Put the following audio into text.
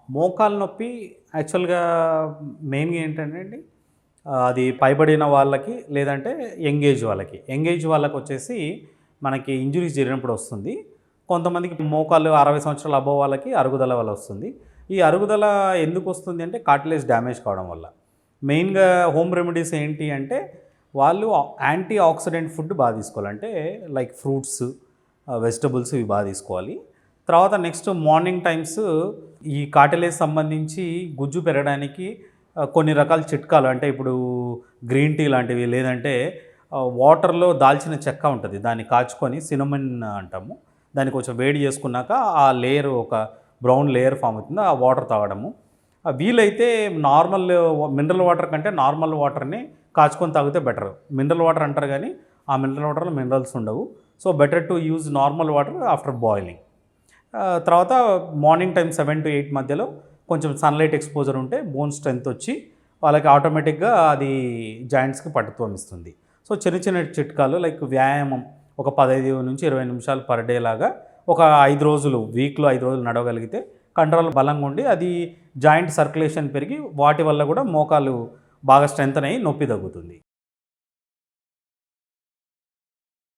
మోకాలు నొప్పి యాక్చువల్‌గా మెయిన్‌గా ఏంటంటే అండి అది పైబడిన వాళ్ళకి లేదంటే యంగ్ ఏజ్ వాళ్ళకి. యంగ్ ఏజ్ వాళ్ళకొచ్చేసి మనకి ఇంజ్యూరీస్ జరిగినప్పుడు వస్తుంది. కొంతమందికి మోకాళ్ళు 60 సంవత్సరాల అబోవ్ వాళ్ళకి అరుగుదల వల్ల వస్తుంది. ఈ అరుగుదల ఎందుకొస్తుంది అంటే కార్టిలేజ్ డ్యామేజ్ కావడం వల్ల. మెయిన్‌గా హోమ్ రెమెడీస్ ఏంటి అంటే వాళ్ళు యాంటీ ఆక్సిడెంట్ ఫుడ్ బాగా తీసుకోవాలి. అంటే లైక్ ఫ్రూట్స్, వెజిటబుల్స్ ఇవి బాగా తీసుకోవాలి. తర్వాత నెక్స్ట్ మార్నింగ్ టైమ్స్ ఈ కార్టిలేజ్ సంబంధించి గుజ్జు పెరగడానికి కొన్ని రకాల చిట్కాలు అంటే ఇప్పుడు గ్రీన్ టీ లాంటివి లేదంటే వాటర్‌లో దాల్చిన చెక్క ఉంటది. దాన్ని కాచుకొని సినమన్ అంటాము. దాన్ని కొంచెం వేడి చేసుకున్నాక ఆ లేయర్ ఒక బ్రౌన్ లేయర్ ఫామ్ అవుతుంది. ఆ వాటర్ తాగడము. వీలైతే నార్మల్ మినరల్ వాటర్ కంటే నార్మల్ వాటర్‌ని కాచుకొని తాగితే బెటర్. మినరల్ వాటర్ అంటారు గానీ, ఆ మినరల్ వాటర్‌లో మినరల్స్ ఉండవు. So, better to use normal water after boiling. తర్వాత మార్నింగ్ టైం 7-8 మధ్యలో కొంచెం సన్‌లైట్ ఎక్స్‌పోజర్ ఉంటే బోన్ స్ట్రెంత్ వచ్చి వాళ్ళకి ఆటోమేటిక్‌గా అది జాయింట్స్‌కి పట్టుత్వం ఇస్తుంది. సో, చిన్న చిన్న చిట్కాలు లైక్ వ్యాయామం ఒక 15-20 నిమిషాలు పర్ డే లాగా ఒక 5 రోజులు వీక్‌లో 5 రోజులు నడవగలిగితే కండరాలు బలంగా ఉండి అది జాయింట్ సర్క్యులేషన్ పెరిగి వాటి వల్ల కూడా మోకాలు బాగా స్ట్రెంథెన్ అయ్యి నొప్పి తగ్గుతుంది.